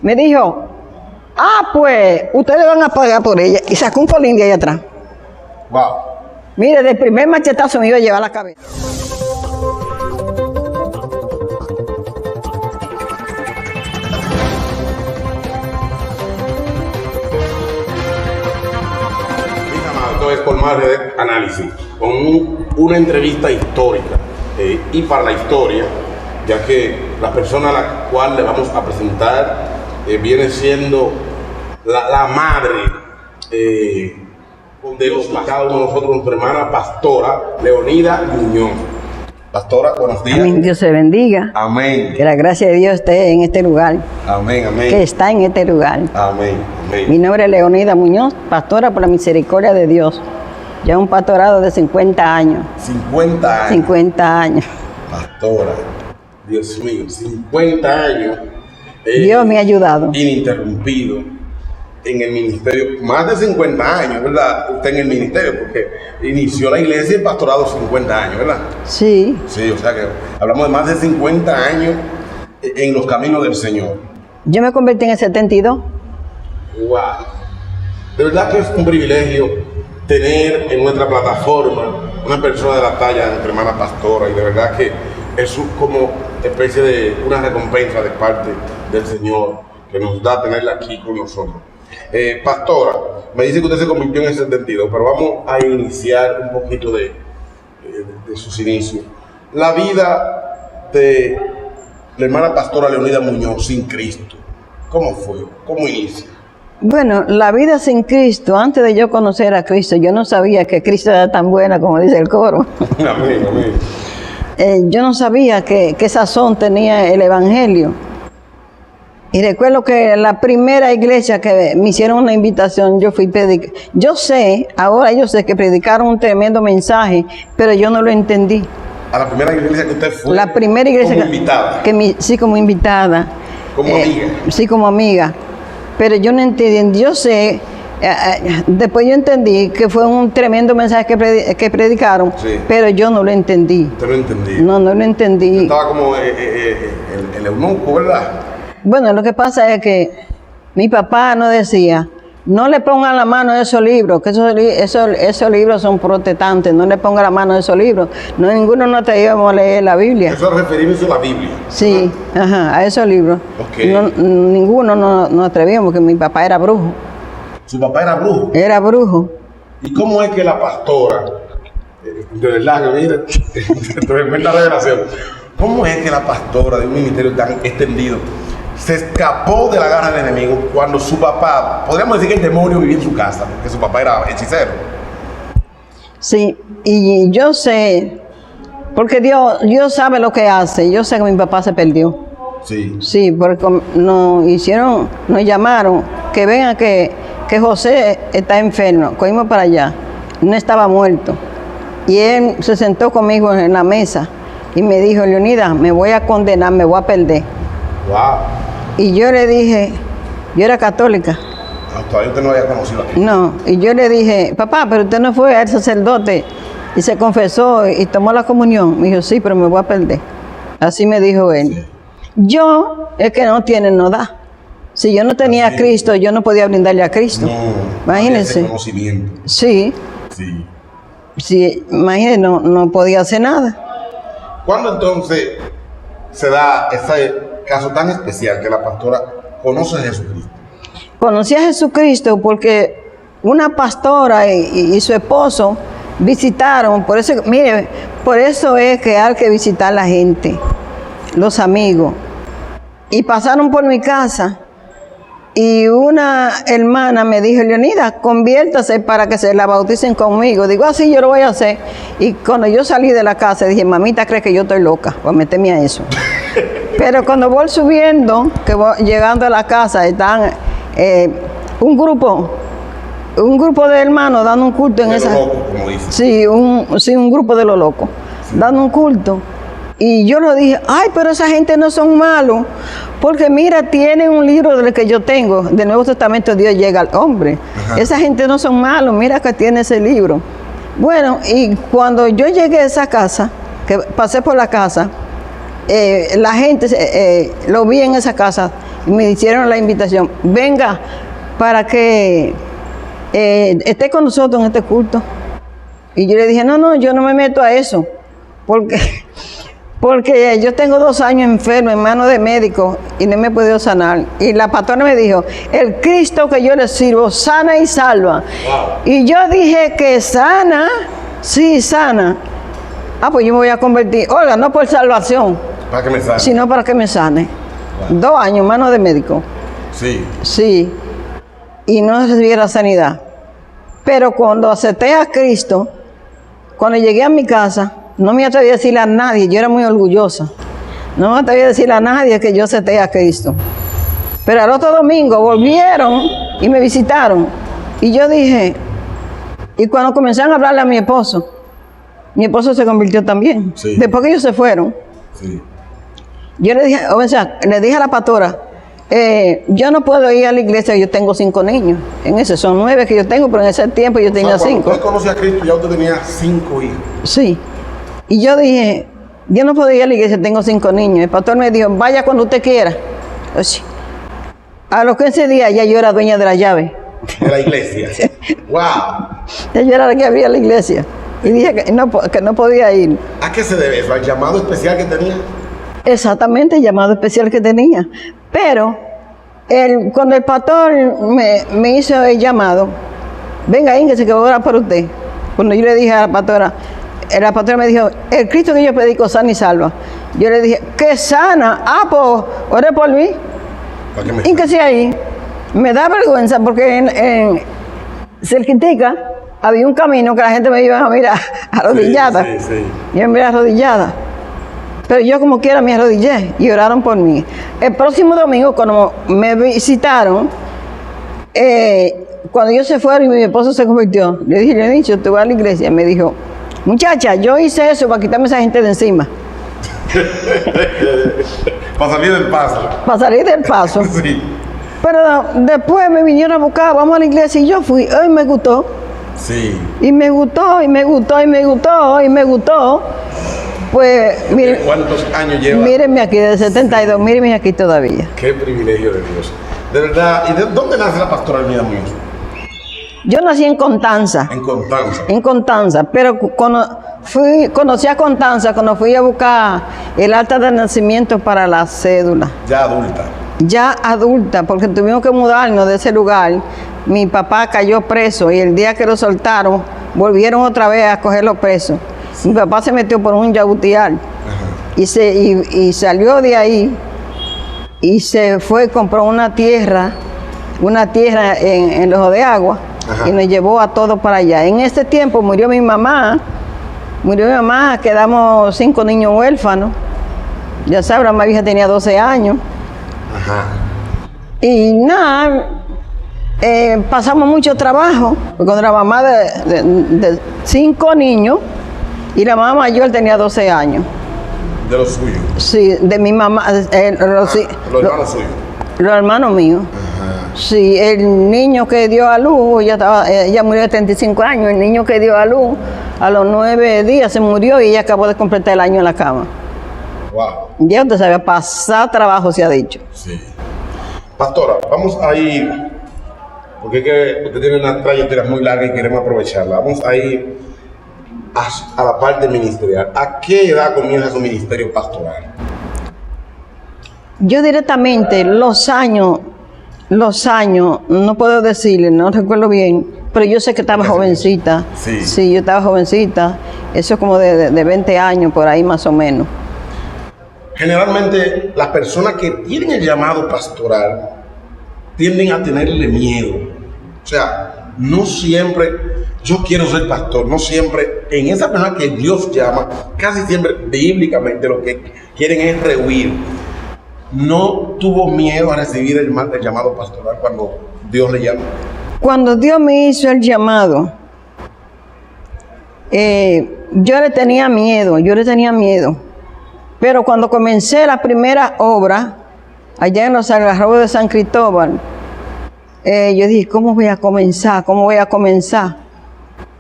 Me dijo, pues, ustedes van a pagar por ella. Y sacó un colín de ahí atrás. Wow. Mire, del primer machetazo me iba a llevar la cabeza. Esto es Colmar de Análisis, con una entrevista histórica y para la historia, ya que la persona a la cual le vamos a presentar viene siendo la madre de cada uno de nosotros, nuestra hermana pastora Leonida Muñoz. Pastora, buenos días. Amén, Dios se bendiga. Amén. Que la gracia de Dios esté en este lugar. Amén, amén. Que está en este lugar. Amén, amén. Mi nombre es Leonida Muñoz, pastora por la misericordia de Dios. Ya un pastorado de 50 años. 50 años. 50 años. Pastora, Dios mío, 50 años. Dios me ha ayudado. Ininterrumpido en el ministerio, más de 50 años, ¿verdad? Usted en el ministerio, porque inició la iglesia y el pastorado 50 años, ¿verdad? Sí. Sí, o sea que hablamos de más de 50 años en los caminos del Señor. Yo me convertí en el 72. ¡Wow! De verdad que es un privilegio tener en nuestra plataforma una persona de la talla de nuestra hermana pastora, y de verdad que es como especie de una recompensa de parte del Señor que nos da tenerla aquí con nosotros. Pastora, me dice que usted se convirtió en el 72, pero vamos a iniciar un poquito de sus inicios. La vida de la hermana pastora Leonida Muñoz sin Cristo, ¿cómo fue? ¿Cómo inicia? Bueno, la vida sin Cristo, antes de yo conocer a Cristo, yo no sabía que Cristo era tan buena como dice el coro. Amén, amén. Yo no sabía qué sazón tenía el Evangelio. Y recuerdo que la primera iglesia que me hicieron una invitación, yo fui a predicar. Ahora yo sé que predicaron un tremendo mensaje, pero yo no lo entendí. ¿A la primera iglesia que usted fue? La primera iglesia como invitada. Sí, como invitada. Como amiga. Sí, como amiga. Pero yo no entendí, yo sé, después yo entendí que fue un tremendo mensaje que predicaron, sí, pero yo no lo entendí. ¿Usted no entendí? No lo entendí. Usted estaba como el eunuco, ¿verdad? Bueno, lo que pasa es que mi papá nos decía, no le pongan la mano a esos libros, que esos libros son protestantes, no le pongan la mano a esos libros. No, ninguno nos atrevíamos a leer la Biblia. Eso es referirse a la Biblia. Sí, ajá, a esos libros. Okay. Ninguno nos atrevíamos, porque mi papá era brujo. ¿Su papá era brujo? Era brujo. ¿Y cómo es que la pastora, de verdad, que mira, tremenda revelación, cómo es que la pastora de un ministerio tan extendido se escapó de la garra del enemigo cuando su papá, podríamos decir que el demonio vivía en su casa, porque su papá era hechicero? Sí, y yo sé, porque Dios sabe lo que hace. Yo sé que mi papá se perdió. Sí. Sí, porque nos llamaron que venga que José está enfermo. Cogimos para allá, no estaba muerto. Y él se sentó conmigo en la mesa y me dijo, Leonida, me voy a condenar, me voy a perder. Wow. Y yo le dije, yo era católica. Todavía usted no había conocido a Cristo. No, y yo le dije, papá, pero usted no fue al sacerdote y se confesó y tomó la comunión. Me dijo, sí, pero me voy a perder. Así me dijo él. Sí. Yo, es que no tiene, no da. Si yo no tenía a Cristo, yo no podía brindarle a Cristo. No, imagínense. Conocimiento. Sí. Sí. Sí, imagínense, no podía hacer nada. ¿Cuándo entonces se da ese caso tan especial que la pastora conoce a Jesucristo? Conocí a Jesucristo porque una pastora y su esposo visitaron, por eso, mire, por eso es que hay que visitar a la gente, los amigos. Y pasaron por mi casa y una hermana me dijo, Leonida, conviértase para que se la bauticen conmigo. Digo, así yo lo voy a hacer. Y cuando yo salí de la casa dije, mamita cree que yo estoy loca, voy a meterme a eso. Pero cuando voy subiendo, que voy llegando a la casa, están un grupo de hermanos dando un culto en esa. Loco, como dice. Sí, un grupo de los locos, sí, dando un culto. Y yo le dije, ay, pero esa gente no son malos, porque mira, tienen un libro del que yo tengo, del Nuevo Testamento, Dios llega al hombre. Ajá. Esa gente no son malos, mira que tiene ese libro. Bueno, y cuando yo llegué a esa casa, que pasé por la casa, la gente lo vi en esa casa y me hicieron la invitación, venga para que esté con nosotros en este culto. Y yo le dije, no, yo no me meto a eso, porque yo tengo 2 años enfermo en manos de médicos y no me he podido sanar. Y la pastora me dijo, el Cristo que yo le sirvo sana y salva. Wow. Y yo dije que sana, sí, sana. Pues yo me voy a convertir, oiga, no por salvación, Para que me salga. sino para que me sane. Wow. 2 años en manos de médicos. Sí. Sí, y no recibiera sanidad. Pero cuando acepté a Cristo, cuando llegué a mi casa, no me atreví a decirle a nadie, yo era muy orgullosa, no me atreví a decirle a nadie que yo acepté a Cristo. Pero al otro domingo volvieron y me visitaron. Y yo dije, y cuando comenzaron a hablarle a mi esposo se convirtió también. Sí. Después que ellos se fueron, Sí. yo le dije, le dije a la pastora, yo no puedo ir a la iglesia, yo tengo 5 niños. En ese son 9 que yo tengo, pero en ese tiempo yo tenía 5. Cuando usted conoció a Cristo, ya usted tenía 5 hijos. Sí. Y yo dije, yo no puedo ir a la iglesia, tengo 5 niños. El pastor me dijo, vaya cuando usted quiera. Así. A los 15 días ya yo era dueña de la llave. De la iglesia. ¡Wow! Ya yo era la que abría la iglesia. Y dije que no podía ir. ¿A qué se debe eso? ¿Al llamado especial que tenía? Exactamente, el llamado especial que tenía. Pero cuando el pastor me hizo el llamado, venga, íngase que voy a orar por usted. Cuando yo le dije a la pastora me dijo, el Cristo que yo predico sana y salva. Yo le dije, ¿qué sana? Pues ore por mí. ¿Para qué me Íngase ahí. Me da vergüenza porque en cerquitica había un camino que la gente me iba a mirar arrodillada. Sí. Yo me miré arrodillada. Pero yo como quiera me arrodillé y oraron por mí. El próximo domingo, cuando me visitaron, cuando ellos se fueron y mi esposo se convirtió, le dije, te voy a la iglesia. Y me dijo, muchacha, yo hice eso para quitarme a esa gente de encima. Para salir del paso. Para salir del paso. Sí. Pero después me vinieron a buscar, vamos a la iglesia y yo fui. Hoy me gustó. Sí. Y me gustó, y me gustó, y me gustó, y me gustó. Pues, miren, ¿Cuántos años lleva? mírenme aquí, de 72, mírenme aquí todavía. Qué privilegio de Dios. De verdad. ¿Y de dónde nace la pastora Elmida Muñoz? Yo nací en Constanza. En Constanza. Pero conocí a Constanza cuando fui a buscar el acta de nacimiento para la cédula. Ya adulta. Ya adulta, porque tuvimos que mudarnos de ese lugar. Mi papá cayó preso y el día que lo soltaron, volvieron otra vez a cogerlo preso. Mi papá se metió por un yabutial y salió de ahí y se fue y compró una tierra en los Ojos de Agua. Ajá. Y nos llevó a todos para allá. En ese tiempo murió mi mamá, quedamos 5 niños huérfanos. Ya sabes, la más vieja tenía 12 años. Ajá. Y nada, pasamos mucho trabajo, porque cuando la mamá de 5 niños y la mamá mayor tenía 12 años. ¿De los suyos? Sí, de mi mamá. Los hermanos suyos. Los hermanos míos. Ajá. Sí, el niño que dio a luz, ella murió de 35 años, el niño que dio a luz a los 9 días se murió y ella acabó de completar el año en la cama. Wow. Ya usted sabe, pasar trabajo se ha dicho. Sí. Pastora, vamos a ir, porque es que usted tiene una trayectoria muy larga y queremos aprovecharla. Vamos a ir a la parte ministerial. ¿A qué edad comienza su ministerio pastoral? Yo directamente, los años, no puedo decirle, no recuerdo bien, pero yo sé que estaba jovencita. Sí. Sí, yo estaba jovencita, eso es como de 20 años, por ahí más o menos. Generalmente, las personas que tienen el llamado pastoral tienden a tenerle miedo. O sea, no siempre, yo quiero ser pastor, no siempre, en esa persona que Dios llama, casi siempre, bíblicamente, lo que quieren es rehuir. ¿No tuvo miedo a recibir el llamado pastoral cuando Dios le llamó? Cuando Dios me hizo el llamado, yo le tenía miedo. Pero cuando comencé la primera obra, allá en los Algarrobos de San Cristóbal, yo dije, ¿cómo voy a comenzar?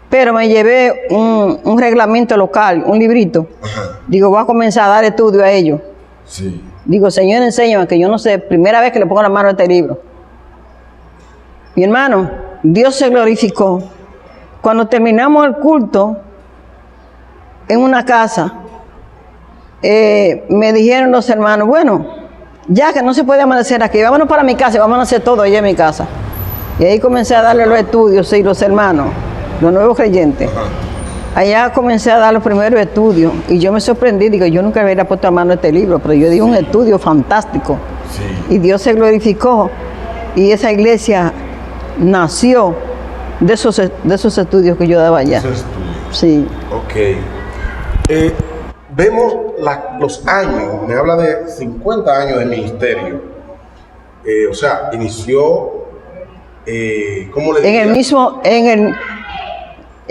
Pero me llevé un reglamento local, un librito. Ajá. Digo, voy a comenzar a dar estudio a ellos. Sí. Digo, Señor, enséñame, que yo no sé, primera vez que le pongo la mano a este libro. Mi hermano, Dios se glorificó. Cuando terminamos el culto, en una casa, me dijeron los hermanos, bueno, ya que no se puede amanecer aquí, vámonos para mi casa y vamos a hacer todo allá en mi casa. Y ahí comencé a darle los estudios, sí, los hermanos, los nuevos creyentes. Ajá. Allá comencé a dar los primeros estudios y yo me sorprendí, digo, yo nunca había puesto a mano este libro, pero yo di un estudio fantástico. Sí. Y Dios se glorificó y esa iglesia nació de esos estudios que yo daba allá. Esos estudios. Sí. Ok. Vemos los años, me habla de 50 años de ministerio. O sea, inició, ¿cómo le diría?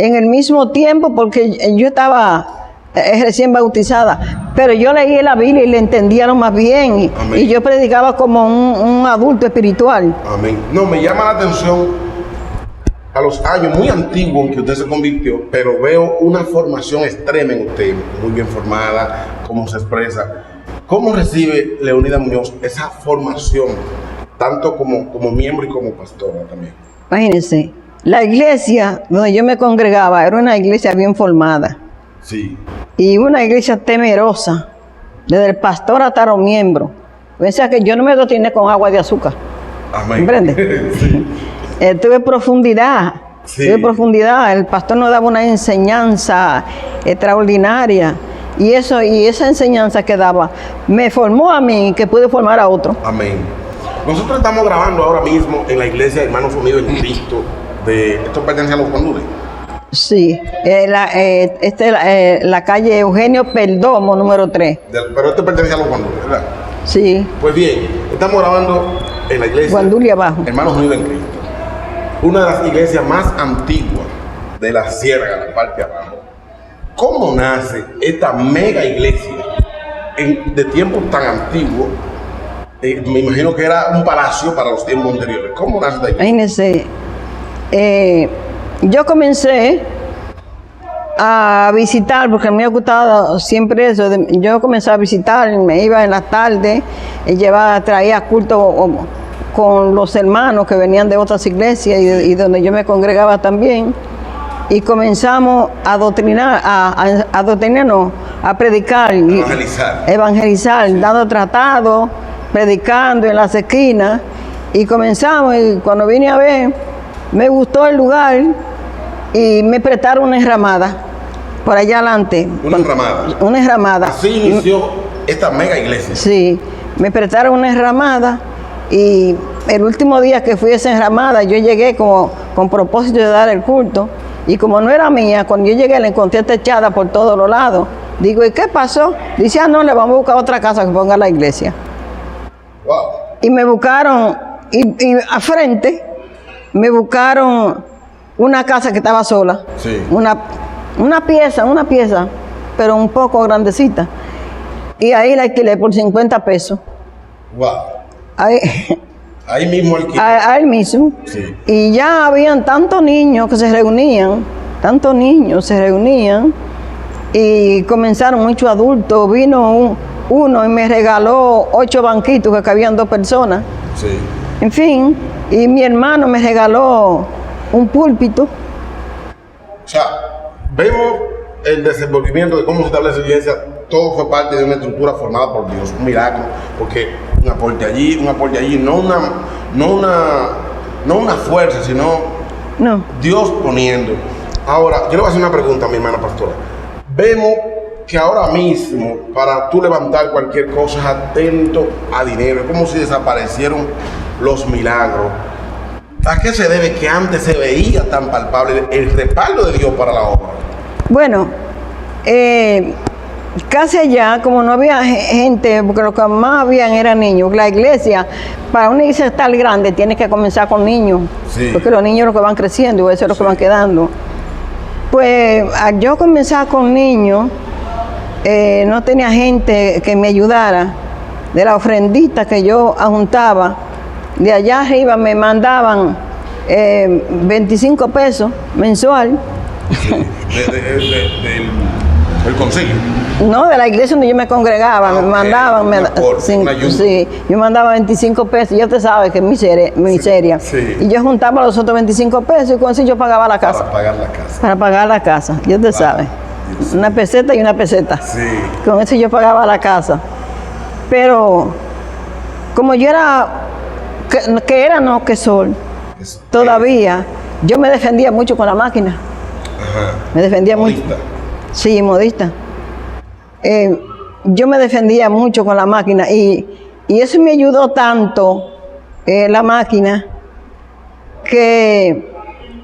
En el mismo tiempo, porque yo estaba recién bautizada, pero yo leí la Biblia y le entendía lo más bien, Amén. y yo predicaba como un adulto espiritual. Amén. No, me llama la atención a los años muy antiguos en que usted se convirtió, pero veo una formación extrema en usted, muy bien formada, cómo se expresa. ¿Cómo recibe Leonida Muñoz esa formación, tanto como miembro y como pastora también? Imagínense, la iglesia donde yo me congregaba era una iglesia bien formada Sí. y una iglesia temerosa, desde el pastor hasta los miembros. O sea que yo no me doctriné con agua de azúcar. Amén. ¿Comprende? Sí. Tuve profundidad, Sí. tuve profundidad. El pastor nos daba una enseñanza extraordinaria y esa enseñanza que daba me formó a mí, que pude formar a otro. Amén. Nosotros estamos grabando ahora mismo en la iglesia Hermanos Unidos en Cristo. Esto pertenece a los Guandules. Sí, la calle Eugenio Perdomo, número 3. Pero esto pertenece a los Guandules, ¿verdad? Sí, Pues bien, estamos grabando en la iglesia Guandule abajo. Hermanos Unidos en Cristo. Una de las iglesias más antiguas de la sierra, la parte de abajo. ¿Cómo nace esta mega iglesia de tiempos tan antiguos? Me imagino que era un palacio para los tiempos anteriores. ¿Cómo nace esta iglesia? Imagínense, yo comencé a visitar, porque me ha gustado siempre eso, yo comencé a visitar, me iba en la tarde, traía culto con los hermanos que venían de otras iglesias y donde yo me congregaba también, y comenzamos a adoctrinarnos, a predicar, evangelizar, dando tratados, predicando en las esquinas, y comenzamos, y cuando vine a ver, me gustó el lugar y me prestaron una enramada por allá adelante. Una enramada. Una enramada. Así inició esta mega iglesia. Sí, me prestaron una enramada y el último día que fui a esa enramada yo llegué con propósito de dar el culto y como no era mía, cuando yo llegué la encontré techada por todos los lados. Digo, ¿y qué pasó? Dice, no, le vamos a buscar otra casa que ponga la iglesia. Wow. Y me buscaron, y a frente, me buscaron una casa que estaba sola. Sí. Una pieza, pero un poco grandecita. Y ahí la alquilé por 50 pesos. Wow. Ahí mismo alquilé. Ahí mismo. Sí. Y ya habían tantos niños que se reunían, y comenzaron muchos adultos. Vino uno y me regaló 8 banquitos que cabían 2 personas. Sí. En fin, y mi hermano me regaló un púlpito. O sea, vemos el desenvolvimiento de cómo se establece la iglesia. Todo fue parte de una estructura formada por Dios, un milagro, porque un aporte allí, no una fuerza, sino No. Dios poniendo. Ahora, yo le voy a hacer una pregunta a mi hermana pastora. Vemos que ahora mismo, para tú levantar cualquier cosa, es atento a dinero. Es como si desaparecieron los milagros. ¿A qué se debe que antes se veía tan palpable el respaldo de Dios para la obra? Bueno, casi allá, como no había gente, porque lo que más habían eran niños, la iglesia, para una iglesia tan grande, tiene que comenzar con niños, Sí. porque los niños son los que van creciendo y eso es lo que van quedando. Pues al yo comenzar con niños, no tenía gente que me ayudara, de la ofrendita que yo juntaba, de allá arriba me mandaban 25 pesos mensual. Sí. el concilio. No, de la iglesia donde yo me congregaba, me mandaban, una ayuda. sí, yo mandaba 25 pesos, ya usted sabe que es miseria. Sí. Y yo juntaba los otros 25 pesos y con eso yo pagaba la casa. Para pagar la casa. Para pagar la casa, ya usted sabe. Dios Una peseta y una peseta. Sí. Con eso yo pagaba la casa. Pero como yo era, que era no, que soy, todavía, yo me defendía mucho con la máquina. Ajá. Me defendía Modista. mucho. Sí, modista. Yo me defendía mucho con la máquina y eso me ayudó tanto, la máquina, que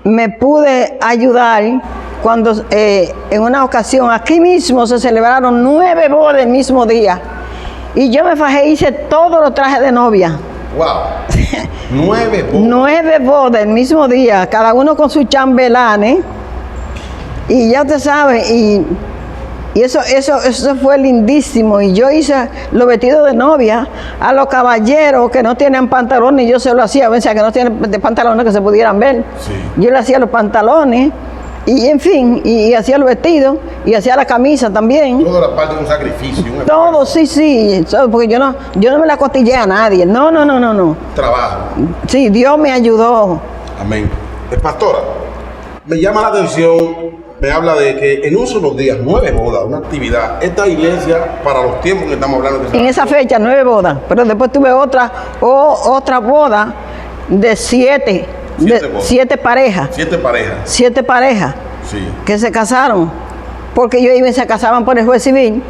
me pude ayudar cuando en una ocasión aquí mismo se celebraron 9 bodas el mismo día. Y yo me fajé, hice todos los trajes de novia. Wow. 9 bodas. 9 bodas el mismo día, cada uno con sus chambelanes. Y ya usted sabe, y eso fue lindísimo. Y yo hice los vestidos de novia a los caballeros que no tienen pantalones, yo se lo hacía, o sea, que no tienen pantalones que se pudieran ver. Sí. Yo le hacía los pantalones, y en fin, y hacía los vestidos, y hacía la camisa también. Toda la parte de un sacrificio. Todo, sí, porque yo no me la costillé a nadie, no. Trabajo. Sí, Dios me ayudó. Amén. Pastora, me llama la atención, me habla de que en un solo día, 9 bodas, una actividad. Esta iglesia, para los tiempos que estamos hablando... En esa fecha, 9 bodas, pero después tuve otra boda de 7. 7 parejas. 7 parejas. 7 parejas Sí. que se casaron. Porque ellos iban y se casaban por el juez civil,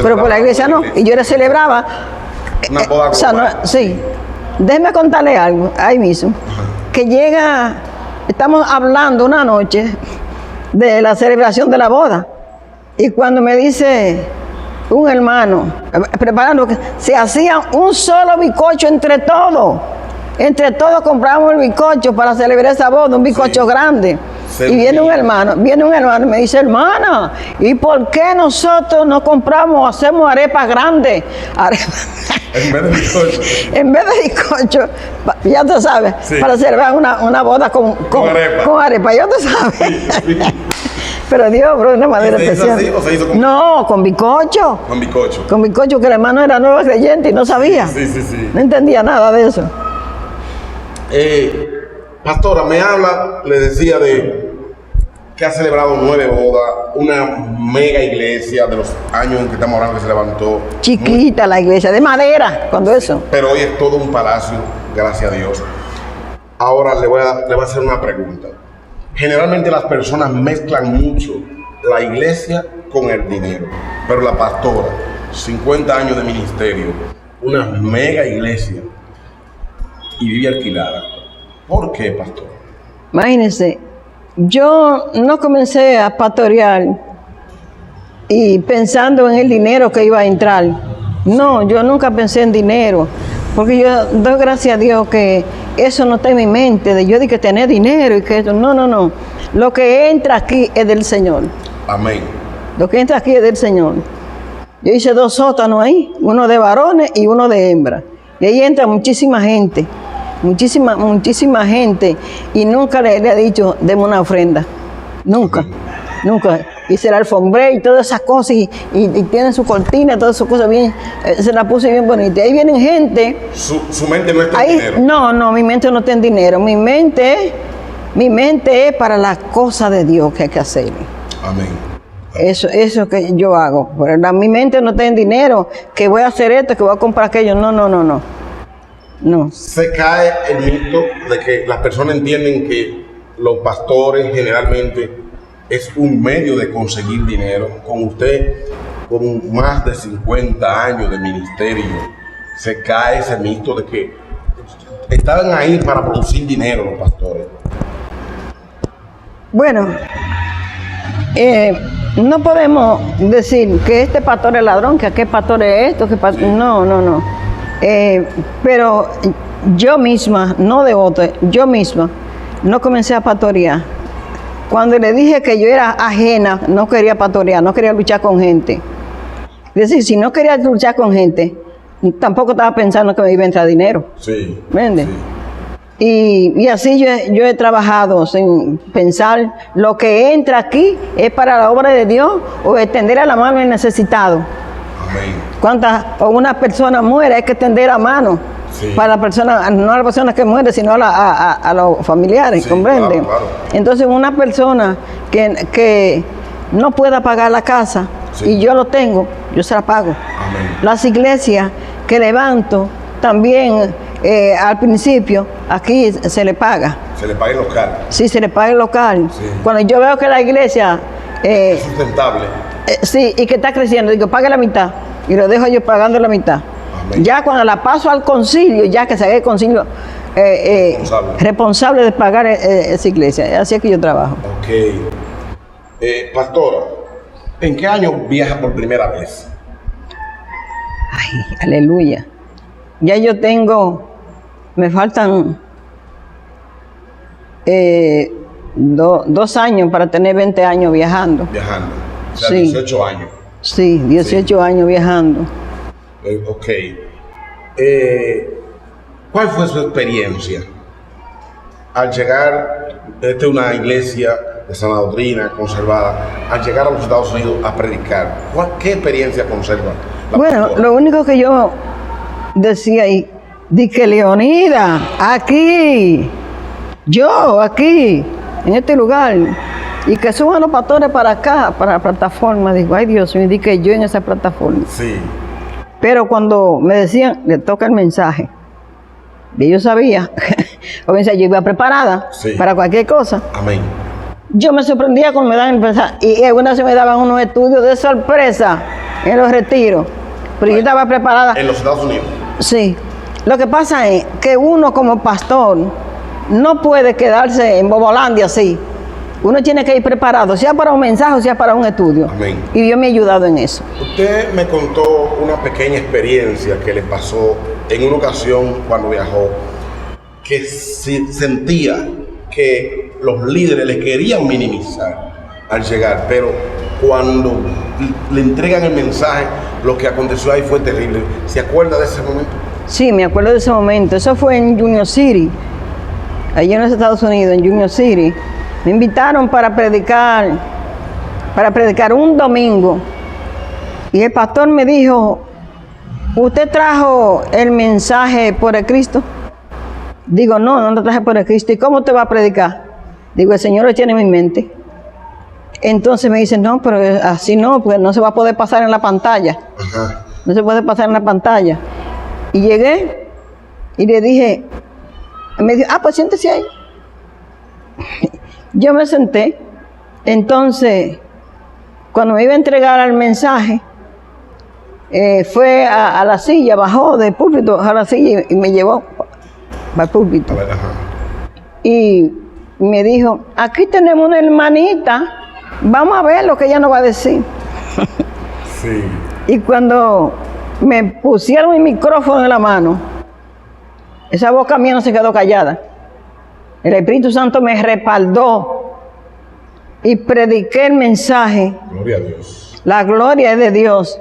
pero por la iglesia no. Y yo les celebraba. Una boda o sea, global. sí. Déjeme contarle algo, ahí mismo. Que llega, estamos hablando una noche de la celebración de la boda. Y cuando me dice un hermano, preparando, que se hacía un solo bizcocho entre todos. Entre todos compramos el bizcocho para celebrar esa boda, un bizcocho grande. Y viene un hermano y me dice, hermana, ¿y por qué nosotros no compramos, hacemos arepas grandes? En vez de bizcocho. En vez de bizcocho, ya tú sabes, Sí. para celebrar una boda con arepa. Con arepa, ya tú sabes. Sí. Pero Dios, bro, de una manera ¿Se hizo especial. así o se hizo con- No, con bizcocho. Con bizcocho. Con bizcocho, que el hermano era nuevo creyente y no sabía. Sí. No entendía nada de eso. Pastora, me habla, le decía, de que ha celebrado 9 bodas, una mega iglesia de los años en que estamos hablando que se levantó. Chiquita la iglesia, de madera, cuando eso. Pero hoy es todo un palacio, gracias a Dios. Ahora le voy a hacer una pregunta. Generalmente las personas mezclan mucho la iglesia con el dinero, pero la pastora, 50 años de ministerio, una mega iglesia y vive alquilada. ¿Por qué, pastor? Imagínense, yo no comencé a pastorear y pensando en el dinero que iba a entrar. No, yo nunca pensé en dinero, porque yo doy gracias a Dios que eso no está en mi mente, de yo de que tener dinero y que eso. No. Lo que entra aquí es del Señor. Amén. Lo que entra aquí es del Señor. Yo hice 2 sótanos ahí, uno de varones y uno de hembras. Y ahí entra muchísima gente. Muchísima gente, y nunca le he dicho, deme una ofrenda, nunca. Hice el alfombré y todas esas cosas, y tienen su cortina, todas esas cosas bien, se la puse bien bonita. Ahí vienen gente. Su mente no está en Ahí, dinero. no, mi mente no está en dinero, mi mente es para las cosas de Dios que hay que hacer. Amén. Eso que yo hago, pero mi mente no está en dinero, que voy a hacer esto, que voy a comprar aquello, no. Se cae el mito de que las personas entienden que los pastores generalmente es un medio de conseguir dinero. Con usted, con más de 50 años de ministerio, se cae ese mito de que estaban ahí para producir dinero los pastores. Bueno, no podemos decir que este pastor es ladrón, que aquel pastor es esto, no. Pero yo misma, no de otro, yo misma no comencé a pastorear. Cuando le dije que yo era ajena, no quería pastorear, no quería luchar con gente. Es decir, si no quería luchar con gente, tampoco estaba pensando que me iba a entrar dinero. Sí. ¿Me entiendes? Sí. Y así yo he trabajado sin pensar lo que entra aquí es para la obra de Dios o extender a la mano al necesitado. Amén. O una persona muere, hay que extender la mano. Sí. Para la persona, no a la persona que muere, sino a los familiares, Sí, ¿comprende? claro, claro. Entonces una persona que no pueda pagar la casa Sí. y yo lo tengo, yo se la pago. Amén. Las iglesias que levanto también al principio, aquí se le paga. Se le paga el local. Sí, se le paga el local. Sí. Cuando yo veo que la iglesia, Es sustentable. sí, y que está creciendo, digo, pague la mitad. Y lo dejo yo pagando la mitad. Amén. Ya cuando la paso al concilio, ya que se haga el concilio responsable de pagar esa iglesia. Así es que yo trabajo. Ok. Pastora, ¿en qué año viaja por primera vez? Ay, aleluya. Ya yo me faltan 2 años para tener 20 años viajando. Viajando. O sea, Sí. 18 años. Sí, 18 años viajando. Ok. ¿Cuál fue su experiencia al llegar, esta es una iglesia de sana doctrina, conservada, al llegar a los Estados Unidos a predicar? ¿Qué experiencia conserva la Bueno, pastora? lo único que yo decía ahí, di que Leonida, aquí, yo aquí, en este lugar, y que suban los pastores para acá, para la plataforma. Digo, ay Dios mío, di que yo en esa plataforma. Sí. Pero cuando me decían, le toca el mensaje, y yo sabía, o sea, yo iba preparada Sí. para cualquier cosa. Amén. Yo me sorprendía cuando me daban el mensaje, y algunas veces me daban unos estudios de sorpresa en los retiros, pero yo estaba preparada. En los Estados Unidos. Sí, lo que pasa es que uno como pastor no puede quedarse en Bobolandia así. Uno tiene que ir preparado, sea para un mensaje o sea para un estudio. Amén. Y Dios me ha ayudado en eso. Usted me contó una pequeña experiencia que le pasó en una ocasión cuando viajó, que sentía que los líderes le querían minimizar al llegar, pero cuando le entregan el mensaje, lo que aconteció ahí fue terrible. ¿Se acuerda de ese momento? Sí, me acuerdo de ese momento. Eso fue en Junior City, allí en los Estados Unidos, en Junior City. Me invitaron para predicar un domingo. Y el pastor me dijo, ¿usted trajo el mensaje por el Cristo? Digo, no lo traje por el Cristo. ¿Y cómo te va a predicar? Digo, el Señor lo tiene en mi mente. Entonces me dice, no, pero así no, porque no se va a poder pasar en la pantalla. Ajá. No se puede pasar en la pantalla. Y llegué y le dije, me dijo, pues siéntese ahí. Yo me senté. Entonces, cuando me iba a entregar el mensaje, fue a la silla, bajó del púlpito a la silla y me llevó al púlpito. A ver, ajá. Y me dijo, aquí tenemos una hermanita, vamos a ver lo que ella nos va a decir. Sí. Y cuando me pusieron el micrófono en la mano, esa boca mía no se quedó callada. El Espíritu Santo me respaldó y prediqué el mensaje. Gloria a Dios. La gloria es de Dios.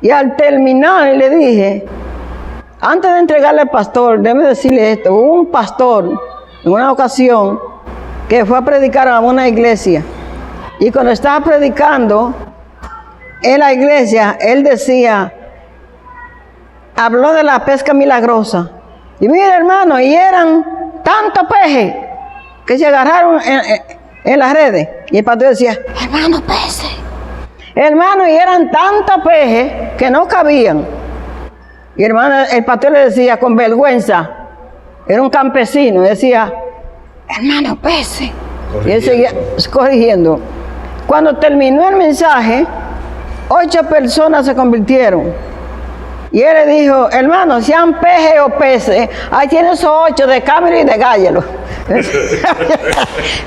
Y al terminar le dije, antes de entregarle al pastor, déjeme decirle esto, hubo un pastor en una ocasión que fue a predicar a una iglesia. Y cuando estaba predicando en la iglesia, él decía, habló de la pesca milagrosa. Y mire, hermano, y eran tantos peces que se agarraron en las redes. Y el pastor decía, hermano, peces. Hermano, y eran tantos peces que no cabían. Y hermano, el pastor le decía con vergüenza, era un campesino, decía, hermano, peces. Y él seguía corrigiendo. Cuando terminó el mensaje, 8 personas se convirtieron. Y él le dijo, hermano, sean peces o peces, ahí tienen esos 8 de cámara y de gállalo.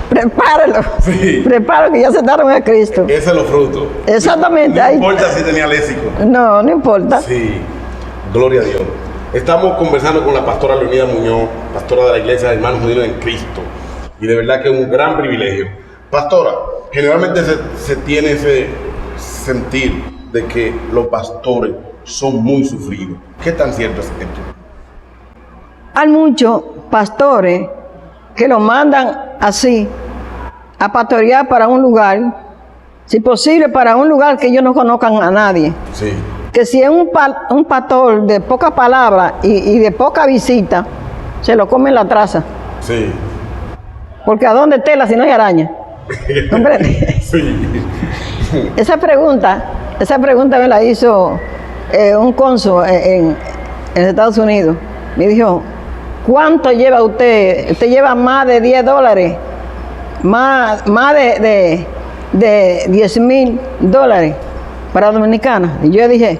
Prepáralo. Sí. Prepáralo que ya aceptaron a Cristo. Ese es los frutos. Exactamente. No ahí- importa si tenía léxico. No, no importa. Sí, gloria a Dios. Estamos conversando con la pastora Leonida Muñoz, pastora de la Iglesia de Hermanos Unidos en Cristo. Y de verdad que es un gran privilegio. Pastora, generalmente se tiene ese sentir de que los pastores son muy sufridos. ¿Qué tan cierto es esto? Al mucho pastores que los mandan así a pastorear para un lugar, si posible para un lugar que ellos no conozcan a nadie. Sí. Que si es un pastor de poca palabra y de poca visita, se lo comen la traza. Sí. Porque ¿a dónde tela si no hay araña? ¿Comprende? Sí. Esa pregunta me la hizo un cónsul en Estados Unidos. Me dijo, ¿cuánto lleva usted? Usted lleva más de $10, más de $10,000 para Dominicana. Y yo dije,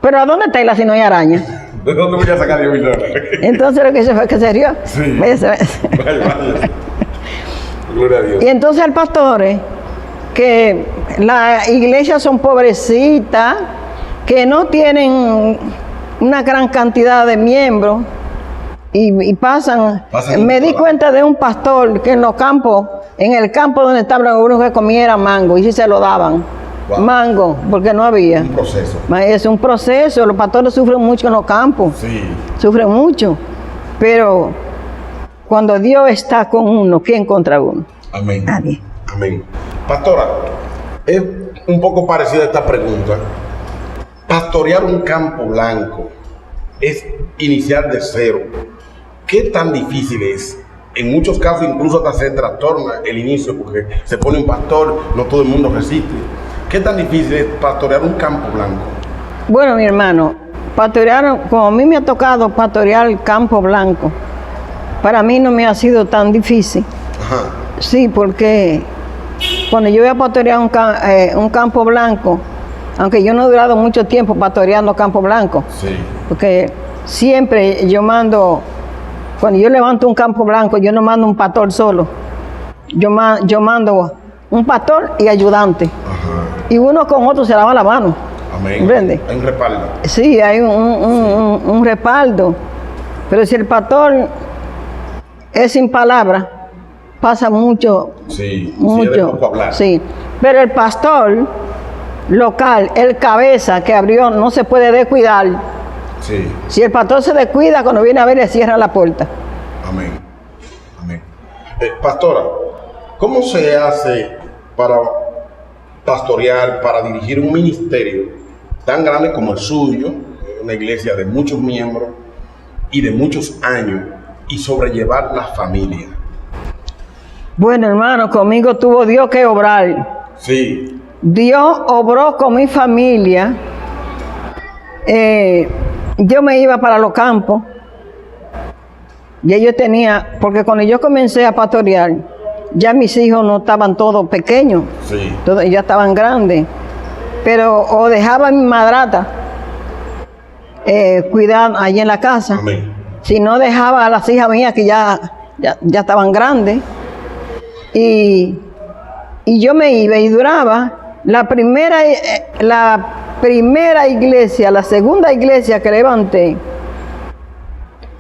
¿pero a dónde tela si no hay araña? ¿De dónde voy a sacar $10,000? Entonces lo que hizo fue que se rió. Sí. Vaya. Gloria a Dios. Y entonces el pastor, que las iglesias son pobrecitas, que no tienen una gran cantidad de miembros y pasan me di cuenta de un pastor que en los campos, en el campo donde estaban unos que comiera mango y si se lo daban. Wow. Mango, porque no había. Un proceso. Es un proceso, los pastores sufren mucho en los campos. Sí. Sufren mucho, pero cuando Dios está con uno, ¿quién contra uno? Amén. Nadie. Amén. Pastora, es un poco parecida esta pregunta. Pastorear un campo blanco es iniciar de cero. ¿Qué tan difícil es? En muchos casos incluso hasta se trastorna el inicio porque se pone un pastor, no todo el mundo resiste. ¿Qué tan difícil es pastorear un campo blanco? Bueno, mi hermano, pastorear, como a mí me ha tocado pastorear el campo blanco, para mí no me ha sido tan difícil. Ajá. Sí, porque cuando yo voy a pastorear un campo blanco, aunque yo no he durado mucho tiempo pastoreando campo blanco, Sí. porque siempre yo mando, cuando yo levanto un campo blanco, yo no mando un pastor solo, yo mando un pastor y ayudante, Ajá. y uno con otro se lava la mano. Amén. ¿Entiendes? Hay un respaldo. Sí, hay un respaldo, pero si el pastor es sin palabras, pasa mucho, Sí. mucho, Sí, de poco hablar. sí. Pero el pastor local, el cabeza que abrió, no se puede descuidar. Sí. Si el pastor se descuida, cuando viene a ver, le cierra la puerta. Amén. Amén. Pastora, ¿cómo se hace para pastorear, para dirigir un ministerio tan grande como el suyo, una iglesia de muchos miembros y de muchos años, y sobrellevar la familia? Bueno, hermano, conmigo tuvo Dios que obrar. Sí. Dios obró con mi familia. Yo me iba para los campos. Y yo tenía, porque cuando yo comencé a pastorear, ya mis hijos no estaban todos pequeños, Sí. todos ya estaban grandes. Pero o dejaba a mi madrata cuidar allí en la casa. Amén. Si no, dejaba a las hijas mías que ya estaban grandes. Y yo me iba y duraba. La primera iglesia, la segunda iglesia que levanté,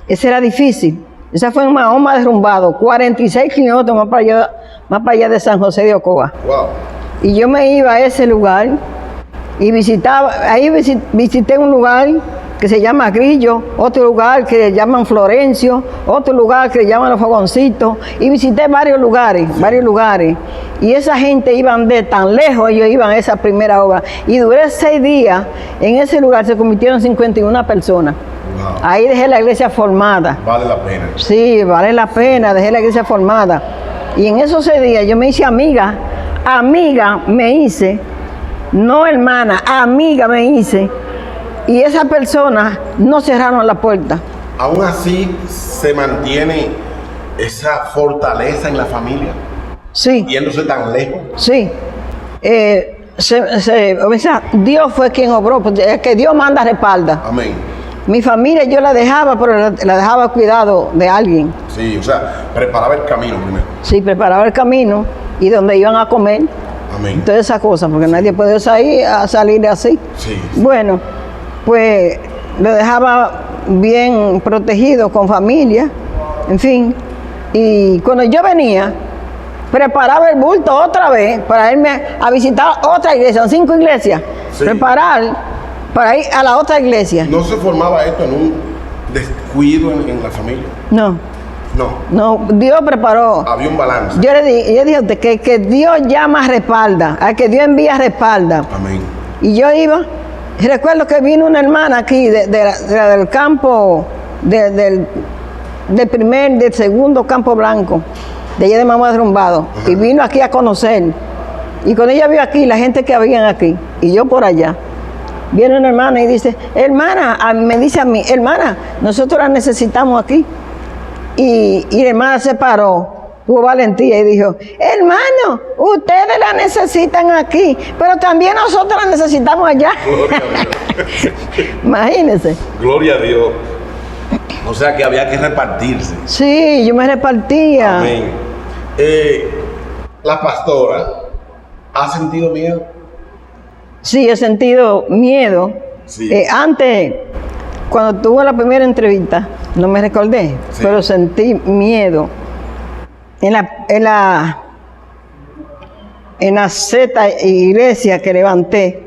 esa era difícil. Esa fue en Mahoma derrumbado, 46 kilómetros más para allá de San José de Ocoa. Wow. Y yo me iba a ese lugar y visité un lugar que se llama Grillo, otro lugar que le llaman Florencio, otro lugar que le llaman Los Fogoncitos, y visité varios lugares. Y esa gente iban de tan lejos, ellos iban a esa primera obra. Y duré 6 días en ese lugar, se convirtieron en 51 personas. Wow. Ahí dejé la iglesia formada. Vale la pena. Sí, vale la pena, dejé la iglesia formada. Y en esos 6 días yo me hice amiga me hice, no hermana, amiga me hice. Y esas personas no cerraron la puerta. Aún así, se mantiene esa fortaleza en la familia, Sí, yéndose tan lejos. sí. O sea, Dios fue quien obró, porque es que Dios manda respalda. Amén. Mi familia yo la dejaba, pero la dejaba cuidado de alguien. Sí, o sea, preparaba el camino primero. Sí, preparaba el camino y donde iban a comer, Amén. todas esas cosas, porque nadie puede salir así. Sí. Bueno, pues lo dejaba bien protegido con familia, en fin. Y cuando yo venía, preparaba el bulto otra vez para irme a visitar otra iglesia, son 5 iglesias. Sí. Preparar para ir a la otra iglesia. No se formaba esto en un descuido en la familia? No, No, no, Dios preparó. había un balance. Yo dije a usted que Dios llama respalda, a que Dios envía respalda. Amén. Y yo iba, y recuerdo que vino una hermana aquí del campo, del segundo Campo Blanco, de allá de Mamá Derrumbado, y vino aquí a conocer. Y cuando ella vio aquí, la gente que habían aquí, y yo por allá, viene una hermana y dice, hermana, me dice a mí, hermana, nosotros la necesitamos aquí. Y la hermana se paró, tuvo valentía y dijo, hermano, ustedes la necesitan aquí, pero también nosotros la necesitamos allá. Gloria a Dios. Imagínense. Gloria a Dios. O sea que había que repartirse. Sí, yo me repartía. Amén. La pastora, ¿ha sentido miedo? Sí, he sentido miedo. Sí. Antes, cuando tuve la primera entrevista, no me recordé, Sí. pero sentí miedo. En la Z iglesia que levanté,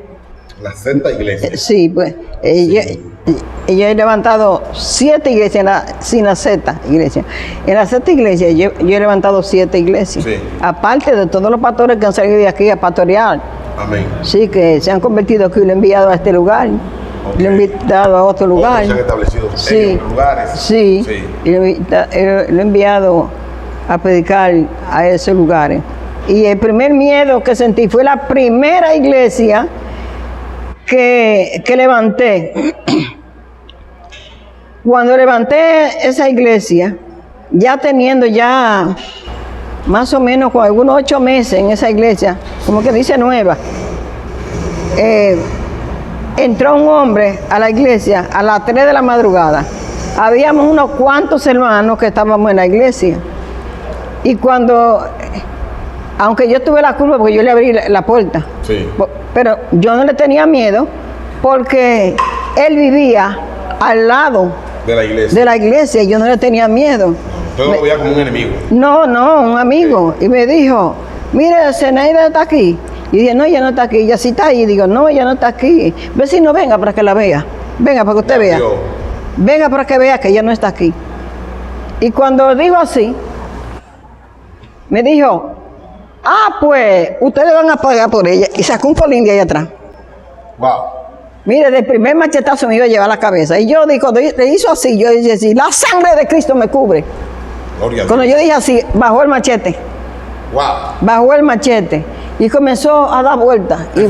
La Santa Iglesia. sí, pues, yo he levantado 7 iglesias sin la Z iglesia. En la Z iglesia yo he levantado 7 iglesias. Sí. Aparte de todos los pastores que han salido de aquí a pastorear. Amén. Sí, que se han convertido aquí y lo he enviado a este lugar. Ok. Lo he invitado a otro lugar. Otros se han establecido Sí. en otros lugares. Sí. Sí. Y lo he enviado a predicar a esos lugares. Y el primer miedo que sentí fue la primera iglesia que levanté. Cuando levanté esa iglesia, ya teniendo ya más o menos con algunos 8 meses en esa iglesia, como que dice nueva, entró un hombre a la iglesia a las 3 de la madrugada. Habíamos unos cuantos hermanos que estábamos en la iglesia. Y cuando, aunque yo tuve la culpa porque yo le abrí la puerta, Sí. pero yo no le tenía miedo porque él vivía al lado De la iglesia. de la iglesia y yo no le tenía miedo. Usted lo veía como un enemigo. No, un amigo. Y me dijo, mire, Zenaida está aquí. Y dije, no, ella no está aquí. Ella sí está ahí. Y digo, no, ella no está aquí. Vecino, venga para que la vea. Venga para que usted vea. Dios. Venga para que vea que ella no está aquí. Y cuando dijo así, me dijo, pues, ustedes van a pagar por ella. Y sacó un colín de ahí atrás. Wow. Mire, del primer machetazo me iba a llevar la cabeza. Y yo, cuando le hizo así, yo dije así, la sangre de Cristo me cubre. Gloria a Dios. Cuando yo dije así, bajó el machete. Wow. Bajó el machete y comenzó a dar vueltas. Y